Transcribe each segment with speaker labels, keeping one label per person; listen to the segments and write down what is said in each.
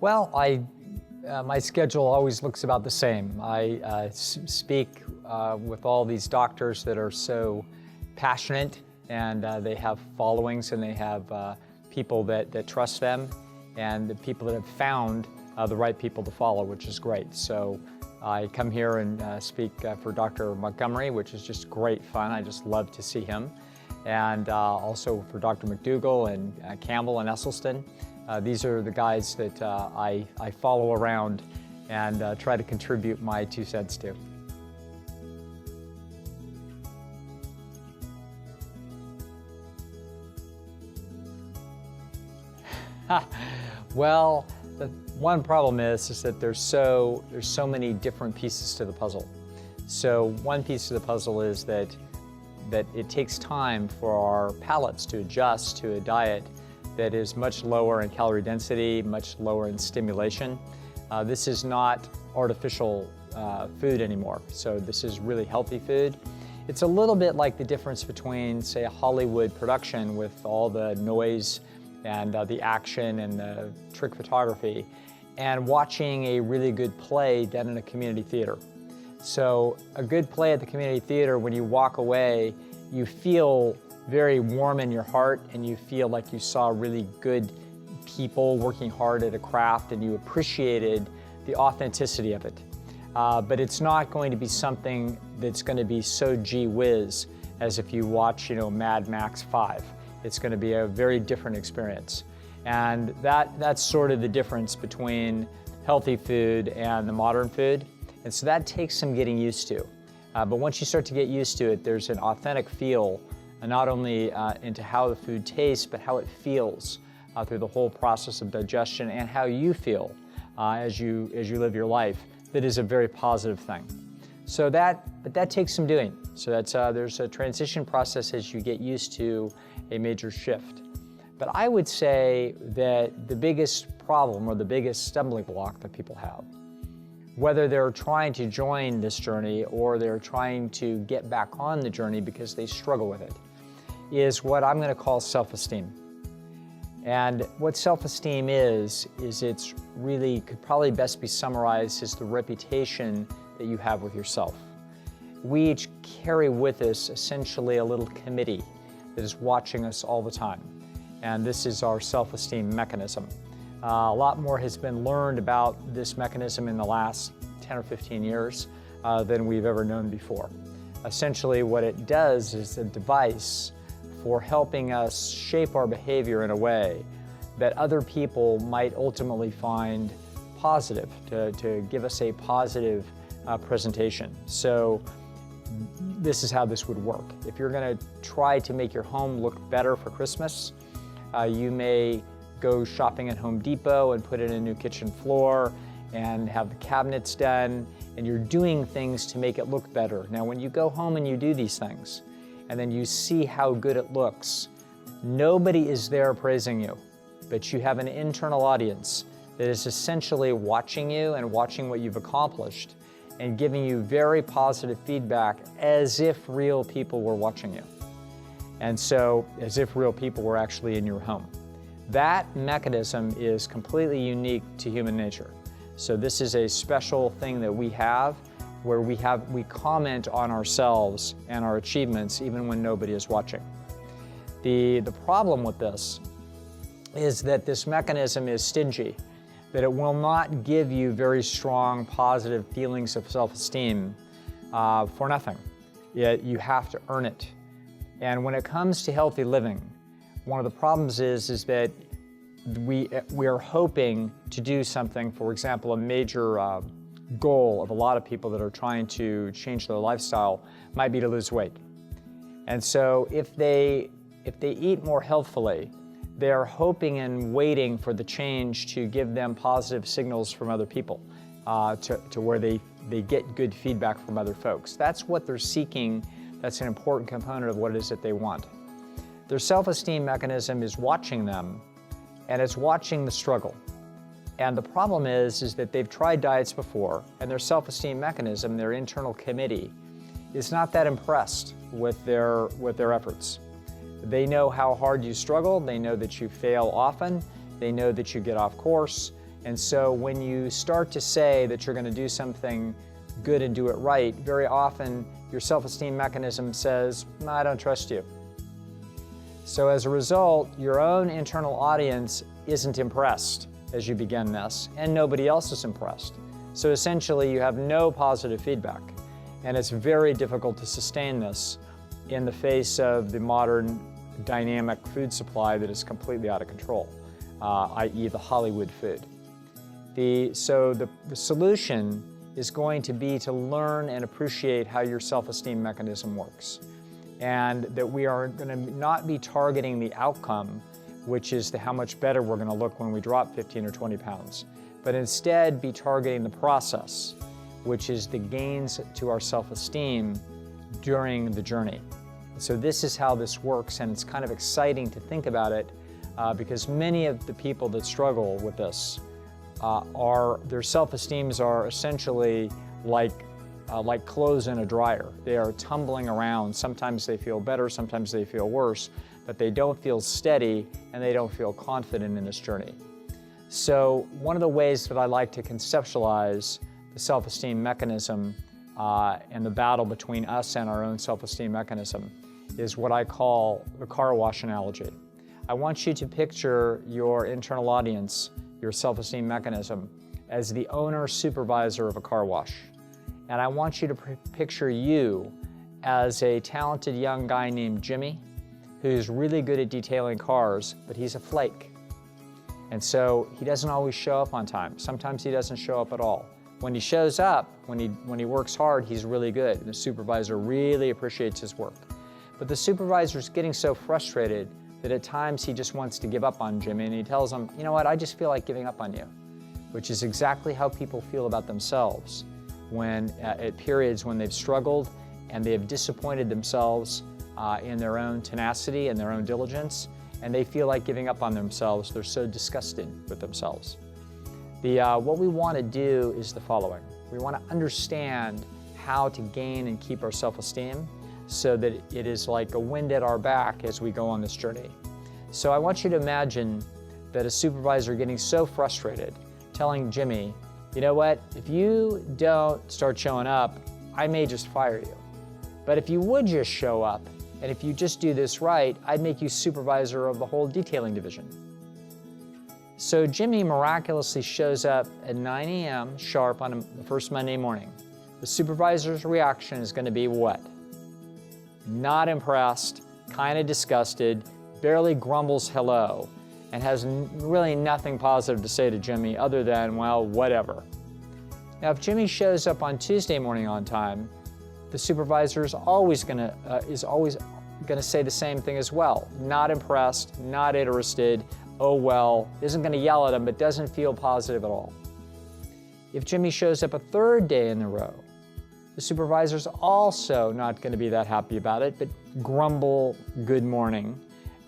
Speaker 1: Well, my schedule always looks about the same. I speak with all these doctors that are so passionate, and they have followings, and they have people that trust them, and the people that have found the right people to follow, which is great. So I come here and speak for Dr. Montgomery, which is just great fun. I just love to see him. And also for Dr. McDougall and Campbell and Esselstyn. These are the guys that I follow around and try to contribute my 2 cents to. Well, the one problem is that there's so many different pieces to the puzzle. So one piece of the puzzle is that it takes time for our palates to adjust to a diet that is much lower in calorie density, much lower in stimulation. This is not artificial food anymore, so this is really healthy food. It's a little bit like the difference between, say, a Hollywood production with all the noise and the action and the trick photography, and watching a really good play done in a community theater. So a good play at the community theater, when you walk away, you feel very warm in your heart, and you feel like you saw really good people working hard at a craft, and you appreciated the authenticity of it. But it's not going to be something that's going to be so gee whiz as if you watch, Mad Max 5. It's going to be a very different experience. And that's sort of the difference between healthy food and the modern food. And so that takes some getting used to. But once you start to get used to it, there's an authentic feel, not only into how the food tastes, but how it feels through the whole process of digestion, and how you feel as you live your life. That is a very positive thing. So but that takes some doing. So there's a transition process as you get used to a major shift. But I would say that the biggest problem or the biggest stumbling block that people have, whether they're trying to join this journey or they're trying to get back on the journey because they struggle with it, is what I'm going to call self-esteem. And what self-esteem is it's really could probably best be summarized as the reputation that you have with yourself. We each carry with us essentially a little committee that is watching us all the time. And this is our self-esteem mechanism. A lot more has been learned about this mechanism in the last 10 or 15 years than we've ever known before. Essentially what it does is a device for helping us shape our behavior in a way that other people might ultimately find positive, to give us a positive presentation. So this is how this would work. If you're going to try to make your home look better for Christmas, you may go shopping at Home Depot and put in a new kitchen floor and have the cabinets done, and you're doing things to make it look better. Now, when you go home and you do these things, and then you see how good it looks, nobody is there praising you, but you have an internal audience that is essentially watching you and watching what you've accomplished and giving you very positive feedback as if real people were watching you. And so, as if real people were actually in your home. That mechanism is completely unique to human nature. So this is a special thing that we have, where we comment on ourselves and our achievements even when nobody is watching. The problem with this is that this mechanism is stingy, that it will not give you very strong positive feelings of self-esteem for nothing. Yet you have to earn it. And when it comes to healthy living, one of the problems is that we are hoping to do something. For example, a major goal of a lot of people that are trying to change their lifestyle might be to lose weight. And so if they eat more healthfully, they are hoping and waiting for the change to give them positive signals from other people, to where they get good feedback from other folks. That's what they're seeking. That's an important component of what it is that they want. Their self-esteem mechanism is watching them, and it's watching the struggle. And the problem is that they've tried diets before, and their self-esteem mechanism, their internal committee, is not that impressed with their efforts. They know how hard you struggle, they know that you fail often, they know that you get off course, And so when you start to say that you're going to do something good and do it right, very often your self-esteem mechanism says, "No, I don't trust you." So as a result, your own internal audience isn't impressed as you begin this, and nobody else is impressed. So essentially you have no positive feedback, and it's very difficult to sustain this in the face of the modern dynamic food supply that is completely out of control, i.e. the Hollywood food. So the solution is going to be to learn and appreciate how your self-esteem mechanism works, and that we are going to not be targeting the outcome, which is how much better we're going to look when we drop 15 or 20 pounds, but instead be targeting the process, which is the gains to our self-esteem during the journey. So this is how this works, and it's kind of exciting to think about it because many of the people that struggle with this their self-esteems are essentially like clothes in a dryer. They are tumbling around. Sometimes they feel better, sometimes they feel worse, but they don't feel steady and they don't feel confident in this journey. So one of the ways that I like to conceptualize the self-esteem mechanism and the battle between us and our own self-esteem mechanism is what I call the car wash analogy. I want you to picture your internal audience, your self-esteem mechanism, as the owner-supervisor of a car wash. And I want you to picture you as a talented young guy named Jimmy, who's really good at detailing cars, but he's a flake. And so he doesn't always show up on time. Sometimes he doesn't show up at all. When he shows up, when he works hard, he's really good. And the supervisor really appreciates his work. But the supervisor's getting so frustrated that at times he just wants to give up on Jimmy, and he tells him, "You know what, I just feel like giving up on you," which is exactly how people feel about themselves when at periods when they've struggled and they have disappointed themselves in their own tenacity and their own diligence, and they feel like giving up on themselves. They're so disgusted with themselves. What we want to do is the following. We want to understand how to gain and keep our self-esteem so that it is like a wind at our back as we go on this journey. So I want you to imagine that a supervisor getting so frustrated, telling Jimmy, "You know what, if you don't start showing up, I may just fire you. But if you would just show up, and if you just do this right, I'd make you supervisor of the whole detailing division." So Jimmy miraculously shows up at 9 a.m. sharp on the first Monday morning. The supervisor's reaction is going to be what? Not impressed, kind of disgusted, barely grumbles hello, and has really nothing positive to say to Jimmy other than, well, whatever. Now, if Jimmy shows up on Tuesday morning on time, the supervisor is always going to say the same thing as well. Not impressed, not interested, oh well, isn't going to yell at him, but doesn't feel positive at all. If Jimmy shows up a third day in a row, the supervisor's also not going to be that happy about it, but grumble good morning,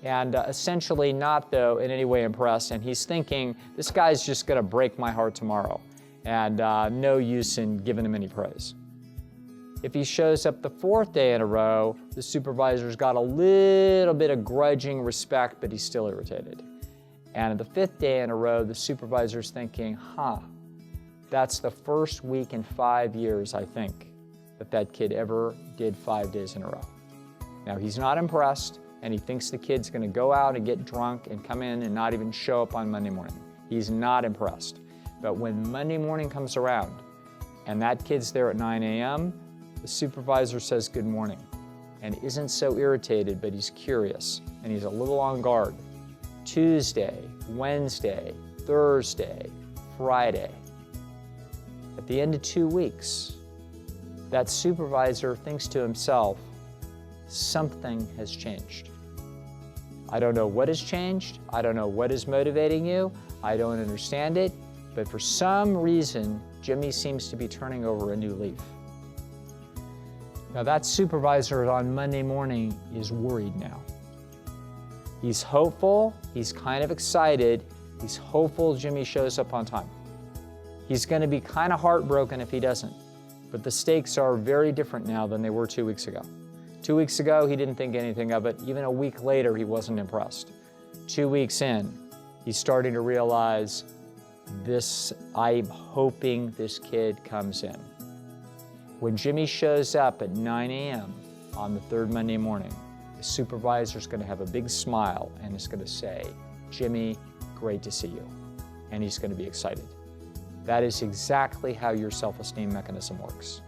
Speaker 1: and essentially not, though, in any way impressed, and he's thinking, this guy's just going to break my heart tomorrow, and no use in giving him any praise. If he shows up the fourth day in a row, the supervisor's got a little bit of grudging respect, but he's still irritated. And the fifth day in a row, the supervisor's thinking, that's the first week in 5 years, I think, that kid ever did 5 days in a row. Now, he's not impressed, and he thinks the kid's going to go out and get drunk and come in and not even show up on Monday morning. He's not impressed. But when Monday morning comes around, and that kid's there at 9 a.m., the supervisor says good morning, and isn't so irritated, but he's curious, and he's a little on guard. Tuesday, Wednesday, Thursday, Friday. At the end of 2 weeks, that supervisor thinks to himself, something has changed. I don't know what has changed. I don't know what is motivating you. I don't understand it. But for some reason, Jimmy seems to be turning over a new leaf. Now that supervisor on Monday morning is worried now. He's hopeful. He's kind of excited. He's hopeful Jimmy shows up on time. He's going to be kind of heartbroken if he doesn't. But the stakes are very different now than they were 2 weeks ago. 2 weeks ago, he didn't think anything of it. Even a week later, he wasn't impressed. 2 weeks in, he's starting to realize, I'm hoping this kid comes in. When Jimmy shows up at 9 a.m. on the third Monday morning, the supervisor's going to have a big smile and is going to say, "Jimmy, great to see you." And he's going to be excited. That is exactly how your self-esteem mechanism works.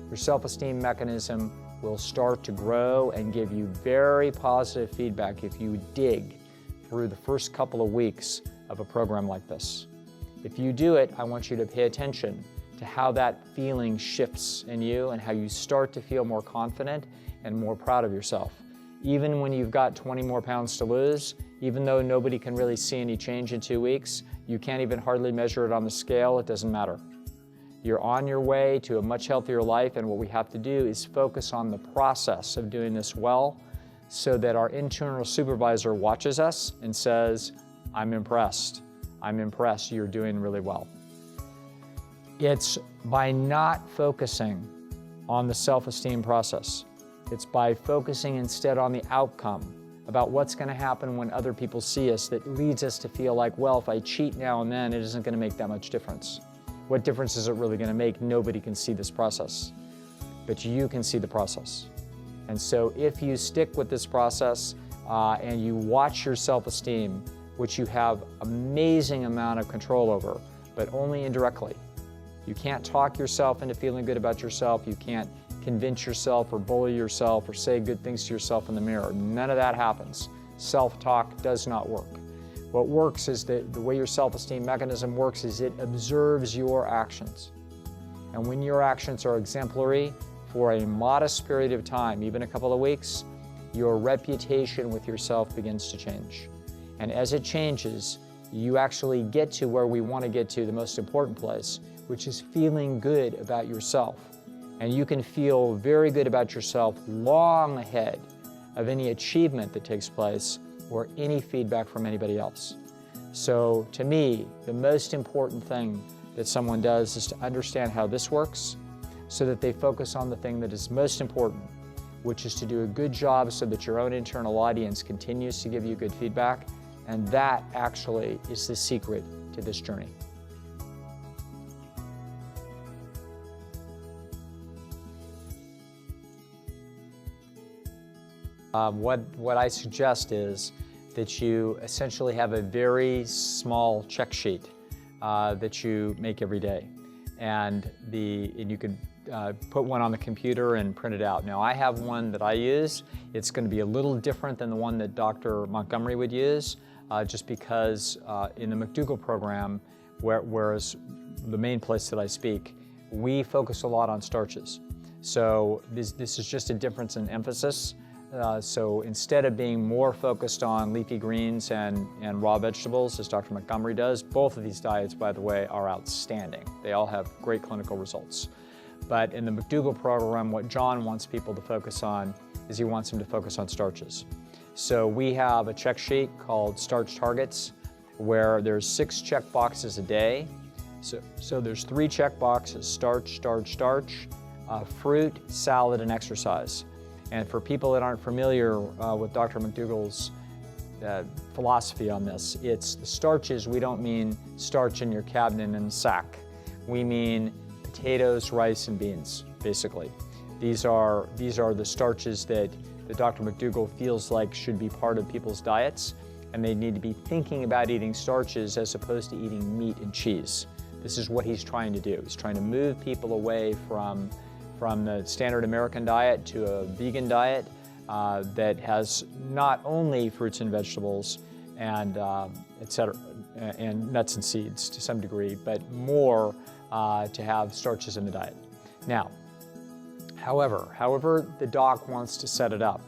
Speaker 1: Your self-esteem mechanism will start to grow and give you very positive feedback if you dig through the first couple of weeks of a program like this. If you do it, I want you to pay attention to how that feeling shifts in you and how you start to feel more confident and more proud of yourself. Even when you've got 20 more pounds to lose, even though nobody can really see any change in 2 weeks, you can't even hardly measure it on the scale, it doesn't matter. You're on your way to a much healthier life, and what we have to do is focus on the process of doing this well so that our internal supervisor watches us and says, "I'm impressed. I'm impressed. You're doing really well." It's by not focusing on the self-esteem process. It's by focusing instead on the outcome, about what's going to happen when other people see us, that leads us to feel like, well, if I cheat now and then, it isn't going to make that much difference. What difference is it really going to make? Nobody can see this process, but you can see the process. And so if you stick with this process and you watch your self-esteem, which you have amazing amount of control over, but only indirectly. You can't talk yourself into feeling good about yourself. You can't convince yourself or bully yourself or say good things to yourself in the mirror. None of that happens. Self-talk does not work. What works is that the way your self-esteem mechanism works is it observes your actions. And when your actions are exemplary for a modest period of time, even a couple of weeks, your reputation with yourself begins to change. And as it changes, you actually get to where we want to get to, the most important place, which is feeling good about yourself. And you can feel very good about yourself long ahead of any achievement that takes place or any feedback from anybody else. So to me, the most important thing that someone does is to understand how this works so that they focus on the thing that is most important, which is to do a good job so that your own internal audience continues to give you good feedback. And that actually is the secret to this journey. What I suggest is that you essentially have a very small check sheet that you make every day. And you could put one on the computer and print it out. Now, I have one that I use. It's going to be a little different than the one that Dr. Montgomery would use, just because in the McDougall program, whereas the main place that I speak, we focus a lot on starches. So this is just a difference in emphasis. So instead of being more focused on leafy greens and raw vegetables, as Dr. Montgomery does, both of these diets, by the way, are outstanding. They all have great clinical results. But in the McDougall program, what John wants people to focus on is he wants them to focus on starches. So we have a check sheet called Starch Targets, where there's 6 check boxes a day. So there's 3 check boxes: starch, starch, starch, fruit, salad, and exercise. And for people that aren't familiar with Dr. McDougall's philosophy on this, it's the starches. We don't mean starch in your cabinet in a sack. We mean potatoes, rice, and beans, basically. These are the starches that Dr. McDougall feels like should be part of people's diets, and they need to be thinking about eating starches as opposed to eating meat and cheese. This is what he's trying to do. He's trying to move people away from the standard American diet to a vegan diet that has not only fruits and vegetables and etc., and nuts and seeds to some degree, but more to have starches in the diet. Now, however the doc wants to set it up,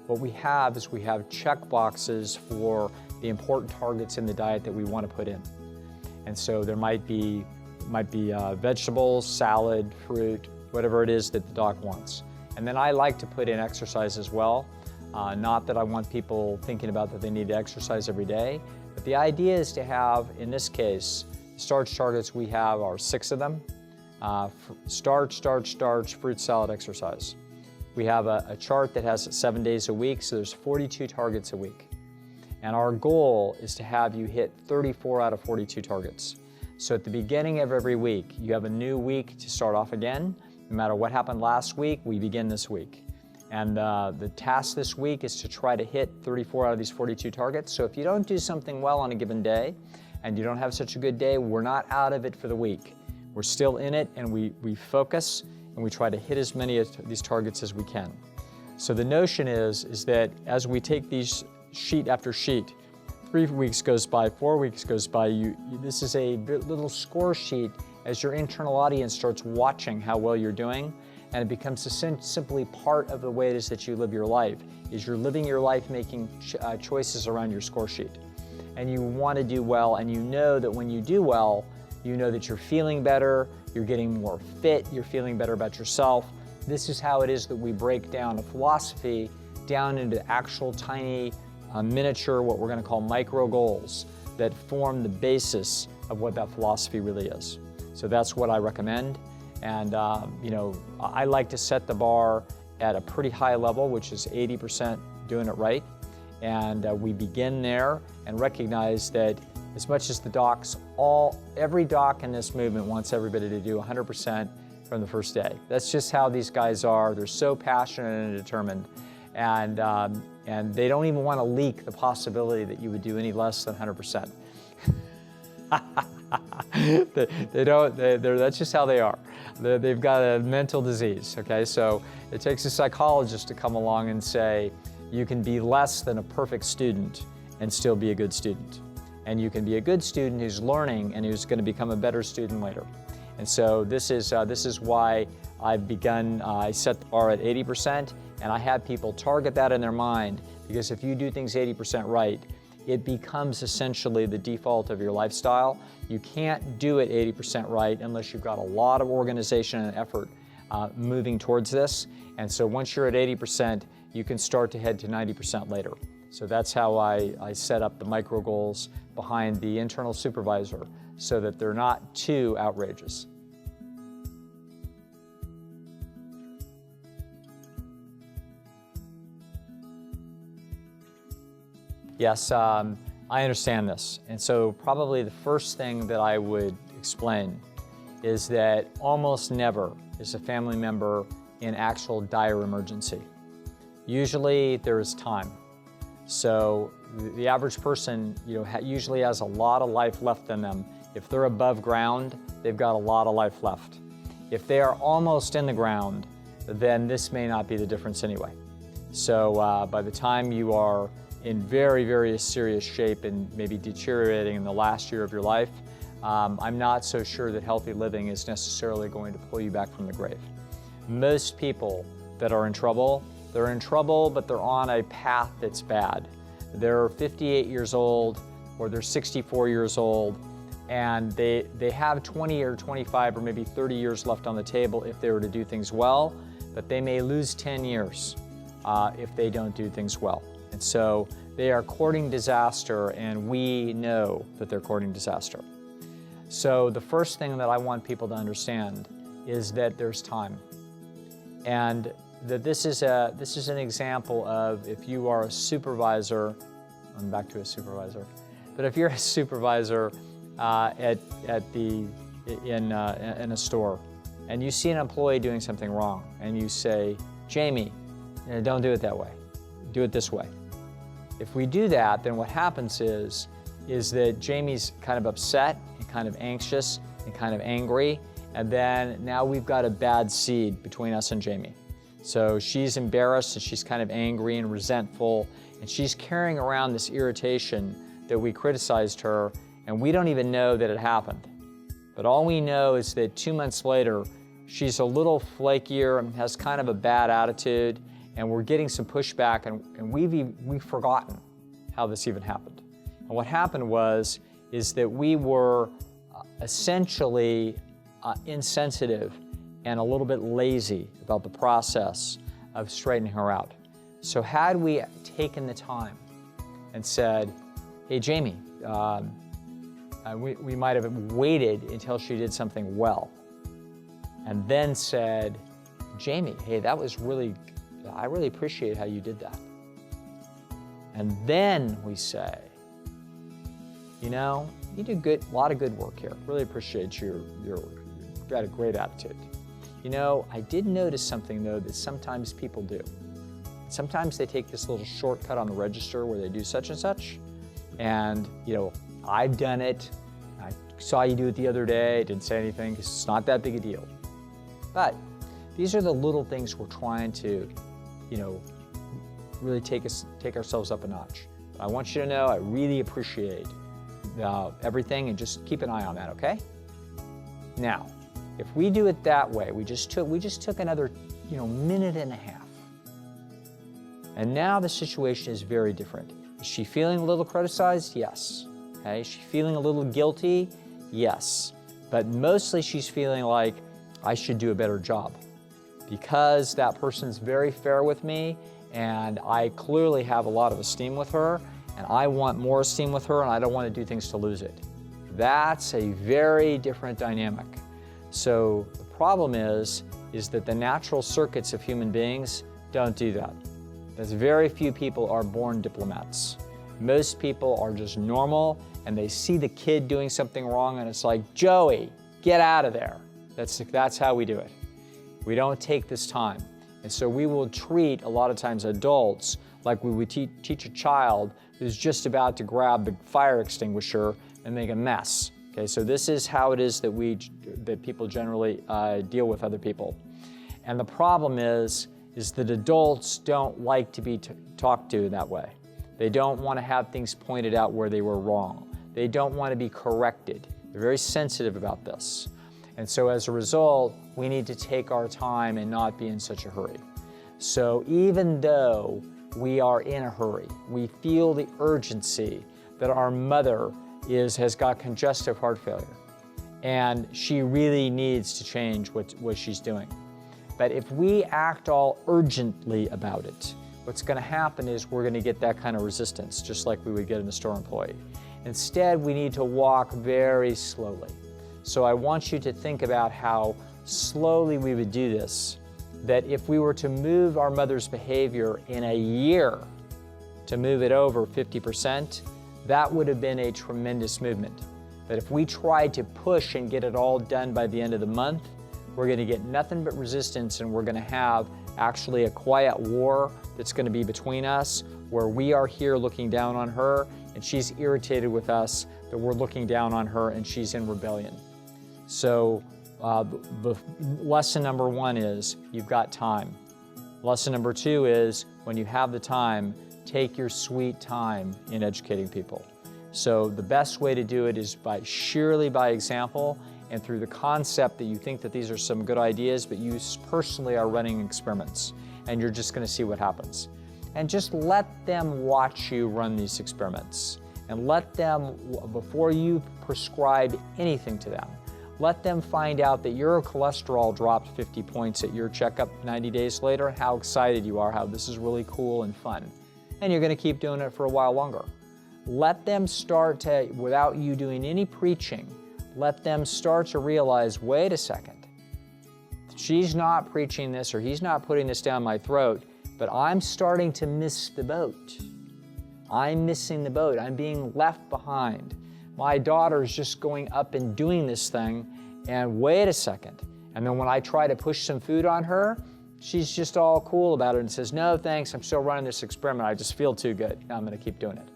Speaker 1: what we have is we have check boxes for the important targets in the diet that we want to put in. And so there might be vegetables, salad, fruit, whatever it is that the doc wants. And then I like to put in exercise as well. Not that I want people thinking about that they need to exercise every day, but the idea is to have, in this case, starch targets we have are 6 of them. Starch, starch, starch, fruit, salad, exercise. We have a chart that has it 7 days a week, so there's 42 targets a week. And our goal is to have you hit 34 out of 42 targets. So at the beginning of every week, you have a new week to start off again. No matter what happened last week, we begin this week. And the task this week is to try to hit 34 out of these 42 targets. So if you don't do something well on a given day, and you don't have such a good day, we're not out of it for the week. We're still in it, and we focus, and we try to hit as many of these targets as we can. So the notion is that as we take these sheet after sheet, 3 weeks goes by, 4 weeks goes by, this is a little score sheet as your internal audience starts watching how well you're doing, and it becomes simply part of the way it is that you live your life, is you're living your life making choices around your score sheet. And you want to do well, and you know that when you do well, you know that you're feeling better, you're getting more fit, you're feeling better about yourself. This is how it is that we break down a philosophy down into actual tiny, miniature, what we're going to call micro goals that form the basis of what that philosophy really is. So that's what I recommend. And I like to set the bar at a pretty high level, which is 80% doing it right. And we begin there and recognize that as much as the docs, every doc in this movement wants everybody to do 100% from the first day. That's just how these guys are. They're so passionate and determined. And they don't even want to leak the possibility that you would do any less than 100%. That's just how they are. They've got a mental disease, okay? So it takes a psychologist to come along and say, you can be less than a perfect student and still be a good student. And you can be a good student who's learning and who's going to become a better student later. And so this is why I've begun, I set the bar at 80%, and I have people target that in their mind, because if you do things 80% right, it becomes essentially the default of your lifestyle. You can't do it 80% right unless you've got a lot of organization and effort moving towards this. And so once you're at 80%, you can start to head to 90% later. So that's how I set up the micro goals behind the internal supervisor so that they're not too outrageous. Yes, I understand this. And so probably the first thing that I would explain is that almost never is a family member in actual dire emergency. Usually there is time. So the average person, usually has a lot of life left in them. If they're above ground, they've got a lot of life left. If they are almost in the ground, then this may not be the difference anyway. So by the time you are in very, very serious shape and maybe deteriorating in the last year of your life, I'm not so sure that healthy living is necessarily going to pull you back from the grave. Most people that are in trouble, they're in trouble, but they're on a path that's bad. They're 58 years old or they're 64 years old, and they have 20 or 25 or maybe 30 years left on the table if they were to do things well, but they may lose 10 years if they don't do things well. And so they are courting disaster, and we know that they're courting disaster. So the first thing that I want people to understand is that there's time. And that this is an example of, if you are a supervisor, I'm back to a supervisor, but if you're a supervisor in a store, and you see an employee doing something wrong, and you say, Jamie, don't do it that way, do it this way. If we do that, then what happens is that Jamie's kind of upset and kind of anxious and kind of angry, and then now we've got a bad seed between us and Jamie. So she's embarrassed and she's kind of angry and resentful, and she's carrying around this irritation that we criticized her, and we don't even know that it happened. But all we know is that 2 months later, she's a little flakier and has kind of a bad attitude, and we're getting some pushback, and we've forgotten how this even happened. And what happened is that we were essentially insensitive and a little bit lazy about the process of straightening her out. So had we taken the time and said, hey, Jamie, we might have waited until she did something well, and then said, Jamie, hey, that was I really appreciate how you did that. And then we say, you know, you do a lot of good work here. Really appreciate you've got a great attitude. You know, I did notice something though that sometimes people do. Sometimes they take this little shortcut on the register where they do such and such, and you know, I've done it. I saw you do it the other day, didn't say anything because it's not that big a deal. But these are the little things we're trying to, you know, really take ourselves up a notch. I want you to know I really appreciate everything, and just keep an eye on that, okay? Now, if we do it that way, we just took another, you know, minute and a half. And now the situation is very different. Is she feeling a little criticized? Yes. Okay, is she feeling a little guilty? Yes. But mostly she's feeling like I should do a better job because that person's very fair with me and I clearly have a lot of esteem with her and I want more esteem with her and I don't want to do things to lose it. That's a very different dynamic. So the problem is that the natural circuits of human beings don't do that. There's very few people are born diplomats. Most people are just normal and they see the kid doing something wrong and it's like, Joey, get out of there. That's how we do it. We don't take this time. And so we will treat a lot of times adults like we would teach a child who's just about to grab the fire extinguisher and make a mess. Okay, so this is how it is that people generally deal with other people. And the problem is that adults don't like to be talked to that way. They don't want to have things pointed out where they were wrong. They don't want to be corrected. They're very sensitive about this. And so as a result, we need to take our time and not be in such a hurry. So even though we are in a hurry, we feel the urgency that our mother has got congestive heart failure, and she really needs to change what she's doing. But if we act all urgently about it, what's going to happen is we're going to get that kind of resistance, just like we would get in a store employee. Instead, we need to walk very slowly. So I want you to think about how slowly we would do this, that if we were to move our mother's behavior in a year, to move it over 50%, that would have been a tremendous movement. But if we tried to push and get it all done by the end of the month, we're going to get nothing but resistance, and we're going to have actually a quiet war that's going to be between us, where we are here looking down on her, and she's irritated with us that we're looking down on her and she's in rebellion. So the lesson number one is you've got time. Lesson number two is when you have the time, take your sweet time in educating people. So the best way to do it is sheerly by example and through the concept that you think that these are some good ideas, but you personally are running experiments and you're just going to see what happens. And just let them watch you run these experiments and let them, before you prescribe anything to them, let them find out that your cholesterol dropped 50 points at your checkup 90 days later and how excited you are, how this is really cool and fun. And you're going to keep doing it for a while longer. Let them start to, without you doing any preaching, let them start to realize, wait a second, she's not preaching this or he's not putting this down my throat, but I'm starting to miss the boat. I'm missing the boat. I'm being left behind. My daughter's just going up and doing this thing, and wait a second. And then when I try to push some food on her, she's just all cool about it and says, no, thanks, I'm still running this experiment. I just feel too good. I'm going to keep doing it.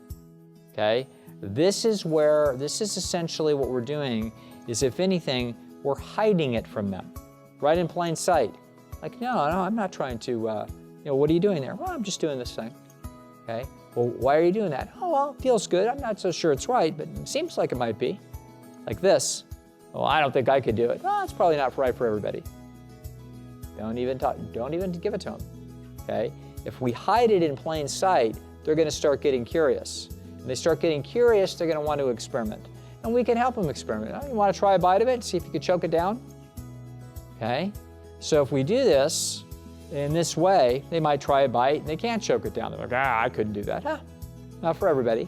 Speaker 1: Okay? This is essentially what we're doing is, if anything, we're hiding it from them, right in plain sight. Like, no, I'm not trying to, what are you doing there? Well, I'm just doing this thing. Okay? Well, why are you doing that? Oh, well, it feels good. I'm not so sure it's right, but it seems like it might be. Like this. Well, I don't think I could do it. Well, it's probably not right for everybody. Don't even give it to them. Okay? If we hide it in plain sight, they're going to start getting curious. When they start getting curious, they're going to want to experiment. And we can help them experiment. Oh, you want to try a bite of it? See if you can choke it down? Okay? So if we do this in this way, they might try a bite and they can't choke it down. They're like, I couldn't do that. Not for everybody.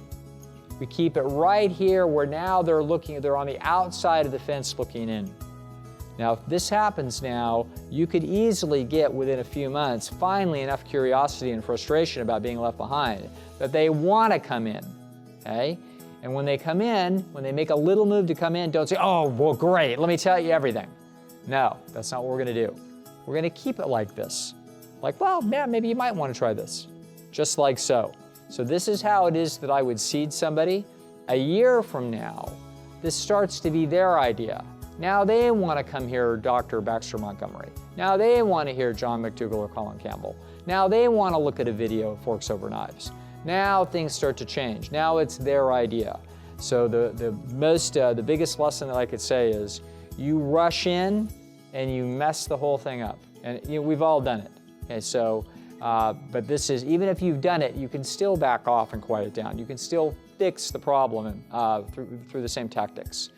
Speaker 1: We keep it right here where now they're on the outside of the fence looking in. Now, if this happens now, you could easily get within a few months finally enough curiosity and frustration about being left behind that they want to come in. Okay? And when they come in, when they make a little move to come in, don't say, oh, well, great, let me tell you everything. No, that's not what we're going to do. We're going to keep it like this. Like, well, man, maybe you might want to try this. Just like so. So this is how it is that I would seed somebody. A year from now, this starts to be their idea. Now they want to come hear Dr. Baxter Montgomery. Now they want to hear John McDougall or Colin Campbell. Now they want to look at a video of Forks Over Knives. Now things start to change. Now it's their idea. So the biggest lesson that I could say is you rush in and you mess the whole thing up. And we've all done it. Okay, so, but this is, even if you've done it, you can still back off and quiet it down. You can still fix the problem through the same tactics.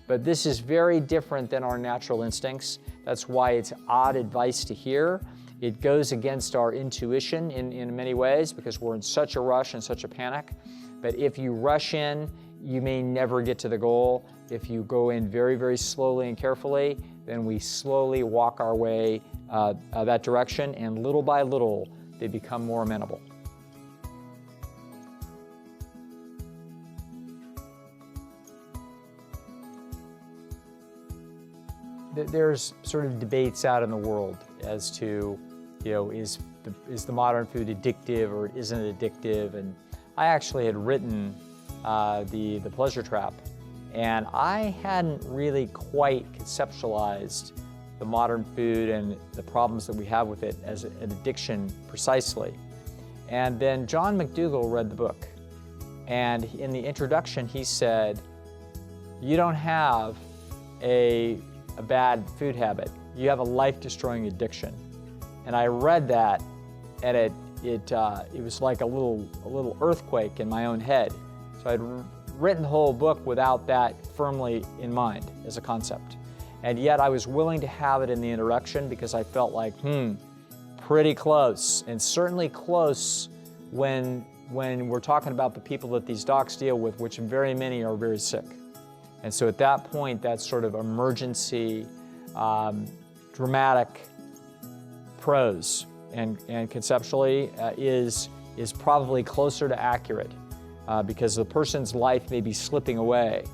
Speaker 1: But this is very different than our natural instincts. That's why it's odd advice to hear. It goes against our intuition in many ways because we're in such a rush and such a panic. But if you rush in, you may never get to the goal. If you go in very, very slowly and carefully, then we slowly walk our way that direction, and little by little, they become more amenable. There's sort of debates out in the world as to, is the modern food addictive or isn't it addictive? And I actually had written the Pleasure Trap, and I hadn't really quite conceptualized the modern food and the problems that we have with it as an addiction precisely. And then John McDougall read the book, and in the introduction he said, you don't have a bad food habit, you have a life-destroying addiction. And I read that, and it was like a little earthquake in my own head. So I'd written the whole book without that firmly in mind as a concept. And yet I was willing to have it in the introduction because I felt like, pretty close, and certainly close when we're talking about the people that these docs deal with, which very many are very sick. And so at that point, that sort of emergency, dramatic prose and conceptually is probably closer to accurate because the person's life may be slipping away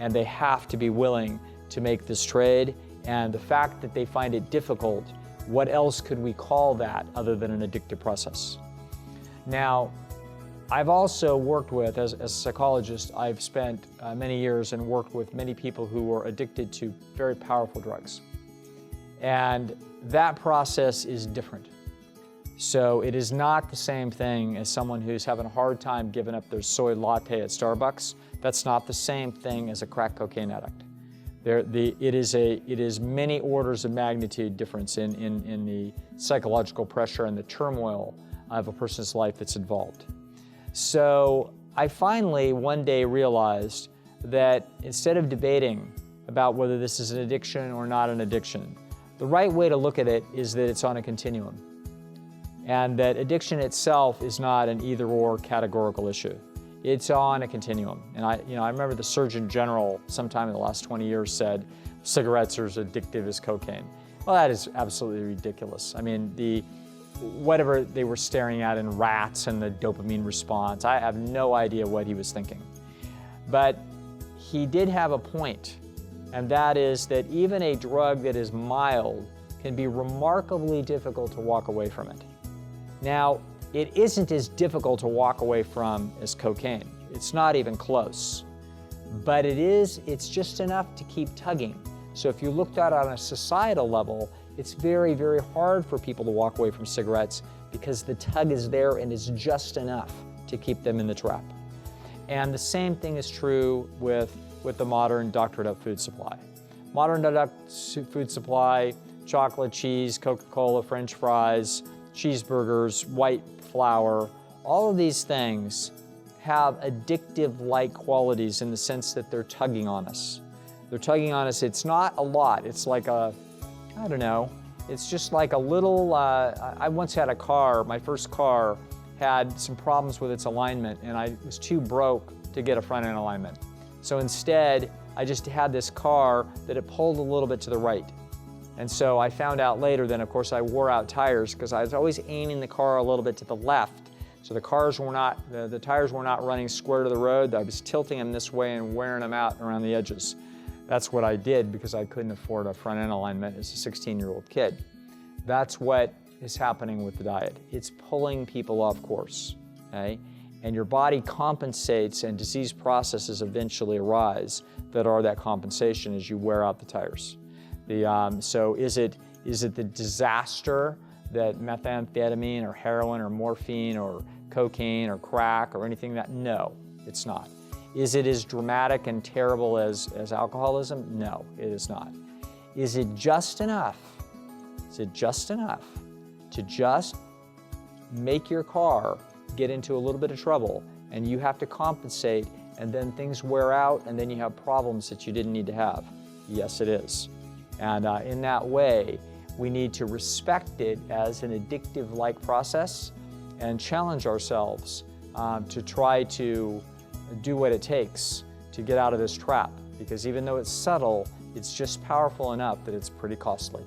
Speaker 1: and they have to be willing to make this trade. And the fact that they find it difficult, what else could we call that other than an addictive process? Now, I've also worked with, as a psychologist, I've spent many years and worked with many people who were addicted to very powerful drugs. And that process is different. So it is not the same thing as someone who's having a hard time giving up their soy latte at Starbucks. That's not the same thing as a crack cocaine addict. It is many orders of magnitude difference in the psychological pressure and the turmoil of a person's life that's involved. So I finally one day realized that instead of debating about whether this is an addiction or not an addiction, the right way to look at it is that it's on a continuum. And that addiction itself is not an either-or categorical issue. It's on a continuum. And I remember the Surgeon General sometime in the last 20 years said, cigarettes are as addictive as cocaine. Well, that is absolutely ridiculous. I mean, whatever they were staring at in rats and the dopamine response, I have no idea what he was thinking. But he did have a point, and that is that even a drug that is mild can be remarkably difficult to walk away from it. Now, it isn't as difficult to walk away from as cocaine. It's not even close. But it's just enough to keep tugging. So if you looked at it on a societal level, it's very, very hard for people to walk away from cigarettes because the tug is there and it's just enough to keep them in the trap. And the same thing is true with the modern doctored up food supply. Modern doctored up food supply, chocolate, cheese, Coca-Cola, French fries, cheeseburgers, white flour, all of these things have addictive-like qualities in the sense that they're tugging on us. They're tugging on us. It's not a lot. It's like it's just like a little, I once had a car, my first car had some problems with its alignment and I was too broke to get a front end alignment. So instead, I just had this car that it pulled a little bit to the right. And so I found out later then, of course, I wore out tires because I was always aiming the car a little bit to the left So the tires were not running square to the road. I was tilting them this way and wearing them out around the edges. That's what I did because I couldn't afford a front end alignment as a 16-year-old kid. That's what is happening with the diet. It's pulling people off course, okay? And your body compensates and disease processes eventually arise that are that compensation as you wear out the tires. So is it the disaster that methamphetamine or heroin or morphine or cocaine or crack or anything that? No, it's not. Is it as dramatic and terrible as alcoholism? No, it is not. Is it just enough? Is it just enough to just make your car get into a little bit of trouble and you have to compensate and then things wear out and then you have problems that you didn't need to have? Yes, it is. And in that way, we need to respect it as an addictive-like process and challenge ourselves to try to do what it takes to get out of this trap. Because even though it's subtle, it's just powerful enough that it's pretty costly.